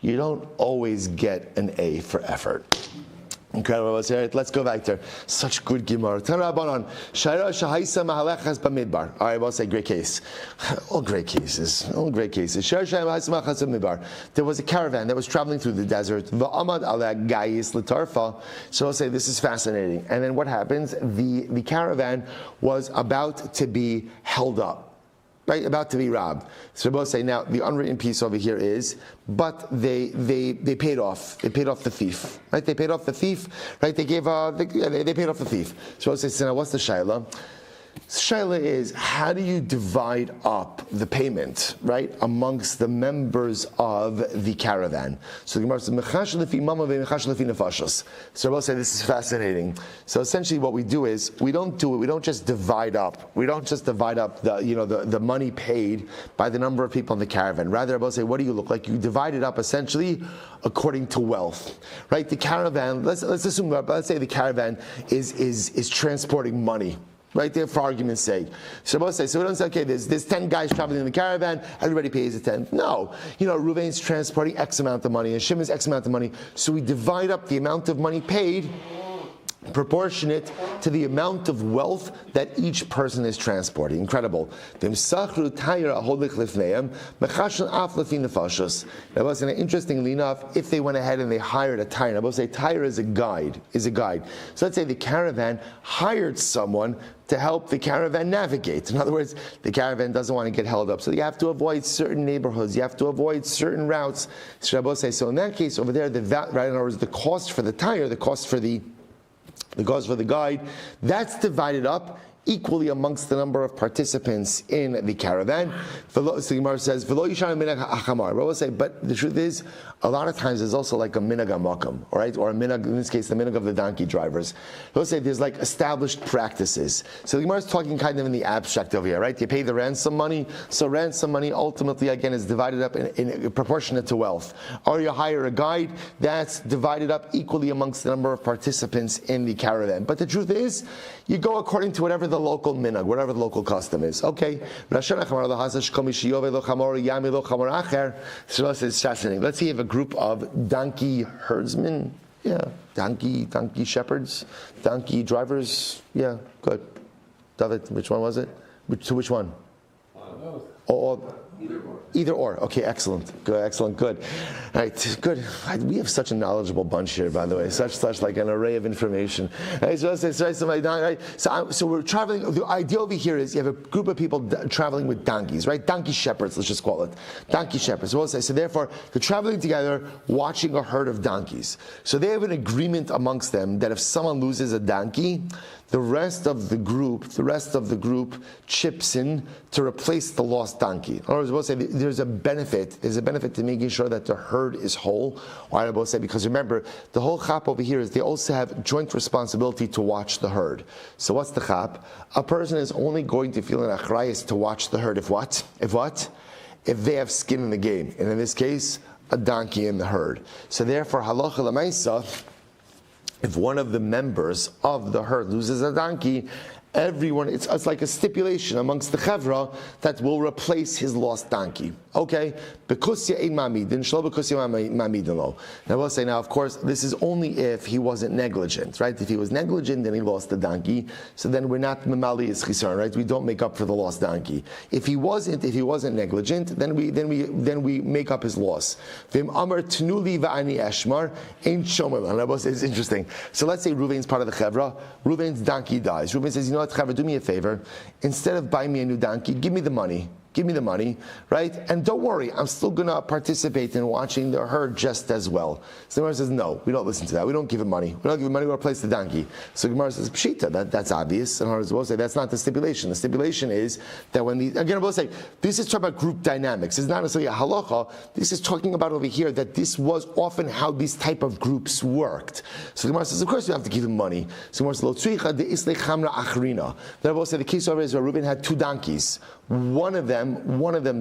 you don't always get an A for effort. Incredible. Let's go back there. Such good Gemara. All right, we'll say great case. All great cases. All great cases. There was a caravan that was traveling through the desert. So we'll say this is fascinating. And then what happens? The caravan was about to be held up. Right, about to be robbed. So both say now the unwritten piece over here is, but they paid off. They paid off the thief. Right, they paid off the thief. Right, they paid off the thief. So both say, so now what's the shaila? Shaila is, how do you divide up the payment, right, amongst the members of the caravan? So the Gemara says, Mechash lefi mama ve'mechash lefi nefashos. So we'll say this is fascinating. So essentially, what we do is we don't just divide up. We don't just divide up the money paid by the number of people in the caravan. Rather, we'll say, what do you look like? You divide it up essentially according to wealth, right? The caravan. Let's assume. Let's say the caravan is transporting money. Right there, for argument's sake. So we don't say, okay, there's 10 guys traveling in the caravan, everybody pays a 10. No. Reuven's transporting X amount of money, and Shimon's X amount of money. So we divide up the amount of money paid proportionate to the amount of wealth that each person is transporting. Incredible. Now, interestingly enough, if they went ahead and they hired a tire, I will say tire is a guide. So let's say the caravan hired someone to help the caravan navigate. In other words, the caravan doesn't want to get held up. So you have to avoid certain neighborhoods. You have to avoid certain routes. So in that case over there, in other words, the cost for the tire, the cost for the guide, that's divided up equally amongst the number of participants in the caravan. So the Gemara says, but the truth is, a lot of times there's also like a minhag makam, all right, or a minhag, in this case, the minhag of the donkey drivers. Let's say there's like established practices. So the Gemara is talking kind of in the abstract over here, right? You pay the ransom money, so ransom money ultimately, again, is divided up in proportionate to wealth. Or you hire a guide, that's divided up equally amongst the number of participants in the caravan. But the truth is, you go according to whatever the local minhag, whatever the local custom is. Okay. So it's fascinating. Let's see if a group of donkey herdsmen, donkey shepherds, donkey drivers, good. David, which one was it? Which one? Either or. Okay, excellent. Good. All right, good. We have such a knowledgeable bunch here, by the way. Such like an array of information. Right, so we're traveling. The idea over here is you have a group of people traveling with donkeys, right? Donkey shepherds, let's just call it. Donkey shepherds. So therefore, they're traveling together, watching a herd of donkeys. So they have an agreement amongst them that if someone loses a donkey, the rest of the group chips in to replace the lost donkey. In other words, we'll say there's a benefit to making sure that the herd is whole. Why I will say, because remember, the whole chap over here is they also have joint responsibility to watch the herd. So what's the chap? A person is only going to feel an achrayus to watch the herd if what? If they have skin in the game. And in this case, a donkey in the herd. So therefore, halacha l'maisa, if one of the members of the herd loses a donkey, everyone, it's like a stipulation amongst the chevra that will replace his lost donkey. Okay? Because ain't mamidin, shlo because mamidin lo. Now we'll say, now of course, this is only if he wasn't negligent, right? If he was negligent, then he lost the donkey. So then we're not memali is chisaron, right? We don't make up for the lost donkey. If he wasn't negligent, then we make up his loss. Vim amar tnuli va'ani eshmar ain't shomer. And it's interesting. So let's say Reuven's part of the chevra. Reuven's donkey dies. Reuven says, you know what, chevra, do me a favor. Instead of buying me a new donkey, give me the money. Right? And don't worry, I'm still going to participate in watching the herd just as well. So Gemara says, no, we don't listen to that. We don't give him money. We don't give him money, we replace the donkey. So Gemara says, pshita, that's obvious. And we'll say, that's not the stipulation. The stipulation is that again, we'll say, this is talking about group dynamics. It's not necessarily a halacha. This is talking about over here that this was often how these type of groups worked. So Gemara says, of course you have to give him money. So Gemara says, lo tzricha de islei chamra achrina. Then we'll say, the case over is where Reuben had 2 donkeys. One of them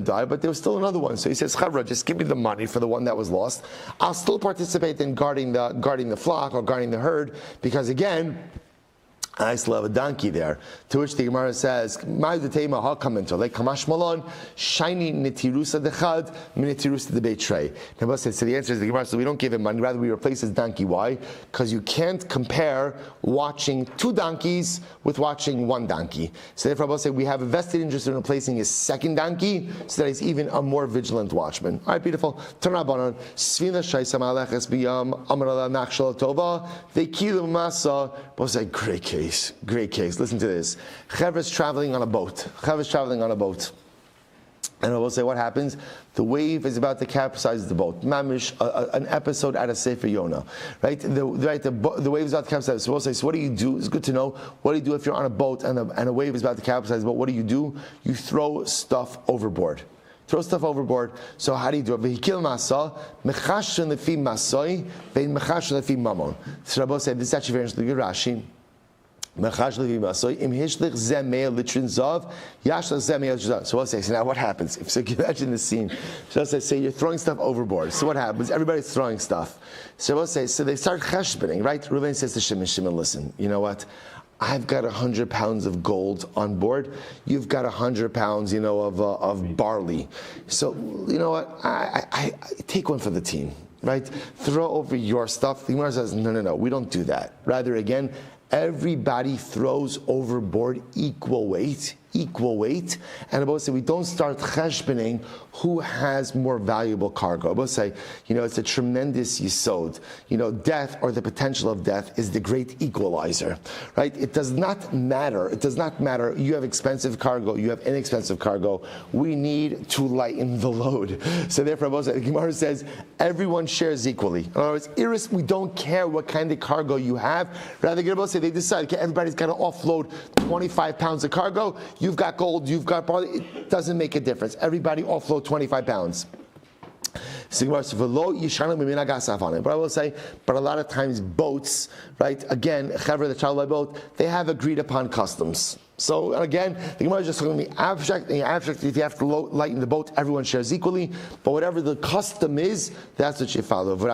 died, but there was still another one. So he says, Chavra, just give me the money for the one that was lost. I'll still participate in guarding the flock or guarding the herd, because again, I still have a donkey there. To which the Gemara says, "My detema ha commento like kamash malon shiny nitirusa dechad minitirusa de beitrei." Now, so the answer is the Gemara says we don't give him money, rather we replace his donkey. Why? Because you can't compare watching two donkeys with watching one donkey. So therefore, Rabbi say we have a vested interest in replacing his second donkey, so that he's even a more vigilant watchman. All right, beautiful. Tanabanon svina shaisa maleches biyam amarala nachshal tova vekilu masa. Rabbi say great case. Great case. Listen to this. Chevra's traveling on a boat. And I will say what happens. The wave is about to capsize the boat. Mamish, an episode out of Sefer Yonah, right? The wave is about to capsize. So we'll say, so what do you do? It's good to know. What do you do if you're on a boat and a wave is about to capsize the boat? What do? You throw stuff overboard. So how do you do it? Vehikil masa, mechashin lefi masoi, vein mechashin lefi mamon. So Rabbi said this is actually very interesting. Rashi. So we'll say, so now what happens? So imagine the scene. So we'll say you're throwing stuff overboard. So what happens? Everybody's throwing stuff. So we'll say, so they start cheshboning, right? Reuven says to Shimon, listen, you know what? I've got 100 pounds of gold on board. You've got 100 pounds, of barley. So you know what? I take one for the team, right? Throw over your stuff. The Gemara says, no, we don't do that. Rather, again, everybody throws overboard equal weight, and Abba say we don't start cheshboning who has more valuable cargo. Abba say, it's a tremendous yisod. Death or the potential of death is the great equalizer, right? It does not matter. You have expensive cargo, you have inexpensive cargo. We need to lighten the load. So therefore, Abba say, the Gemara says everyone shares equally. In other words, we don't care what kind of cargo you have. Rather, Abba say they decide, okay, everybody's got to offload 25 pounds of cargo. You've got gold, you've got barley. It doesn't make a difference. Everybody offload 25 pounds. But I will say, but a lot of times boats, right? Again, Chevra, the travel by boat, they have agreed upon customs. So again, the Gemara is just talking in the abstract. In the abstract, if you have to lighten the boat, everyone shares equally. But whatever the custom is, that's what you follow. So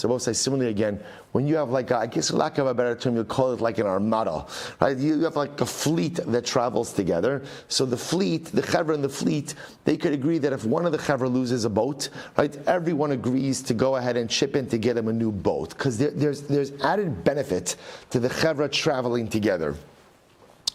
we'll say similarly again. When you have I guess for lack of a better term, you'll call it like an armada, right? You have like a fleet that travels together. So the Chevra and the fleet, they could agree that if one of the Chevra loses a boat, right, everyone agrees to go ahead and chip in to get him a new boat. Because there's added benefit to the Chevra traveling together.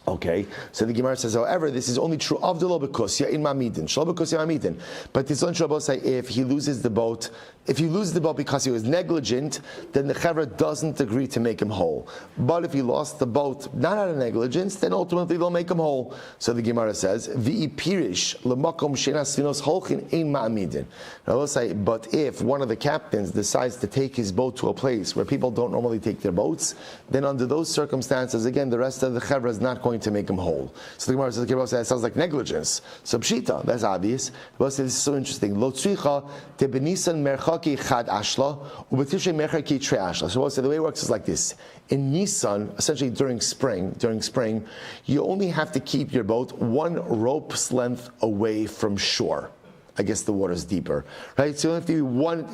Okay, so the Gemara says, however, this is only true of the lobekosia in mamidin. Shlobekosia but this one should say if he loses the boat because he was negligent, then the Chevra doesn't agree to make him whole. But if he lost the boat not out of negligence, then ultimately they'll make him whole. So the Gemara says, V'i pirish lemakom shenas sfinos holchin ein ma'amidin. I will say, but if one of the captains decides to take his boat to a place where people don't normally take their boats, then under those circumstances, again, the rest of the Chevra is not going to make him whole. So the Gemara says, that sounds like negligence. So pshita, that's obvious. But this is so interesting. Lo tzricha te benisan merchaki chad ashla ubetishe merchaki tre ashla. So the way it works is like this. In Nisan, essentially during spring, you only have to keep your boat one rope's length away from shore. I guess the water's deeper, right? So you have to be one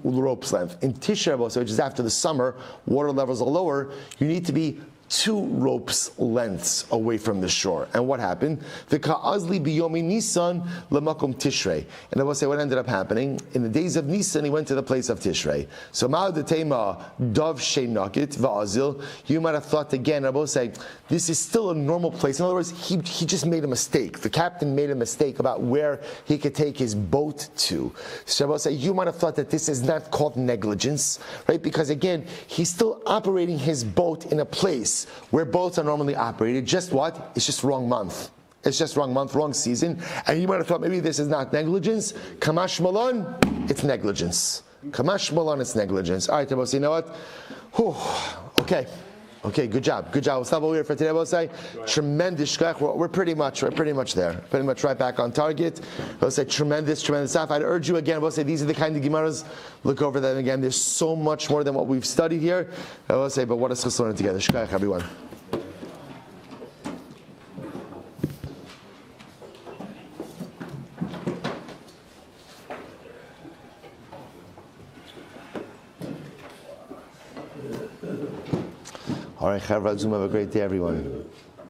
rope's length. In Tisha B'Av, which is after the summer, water levels are lower. You need to be 2 ropes lengths away from the shore. And what happened? The ka'azli biyomi Nisan lemakom Tishrei. And I will say what ended up happening. In the days of Nisan, he went to the place of Tishrei. So ma'adetema dov sheinakit va'azil. You might have thought again, I will say, this is still a normal place. In other words, he just made a mistake. The captain made a mistake about where he could take his boat to. So I will say, you might have thought that this is not called negligence, right? Because again, he's still operating his boat in a place where boats are normally operated. Just what? It's just wrong month. It's just wrong month, wrong season. And you might have thought maybe this is not negligence. Kamash Malon, it's negligence. Kamash Malon, it's negligence. All right, Tabos, you know what? Whew. Okay, good job. We'll stop over here for today. We'll say tremendous shkach. We're pretty much there. Pretty much right back on target. We'll say tremendous stuff. I'd urge you again. We'll say these are the kind of gemaras. Look over them again. There's so much more than what we've studied here. I will say, but what is learning together? Shkach, everyone. All right, Chevra Zoom, have a great day, everyone.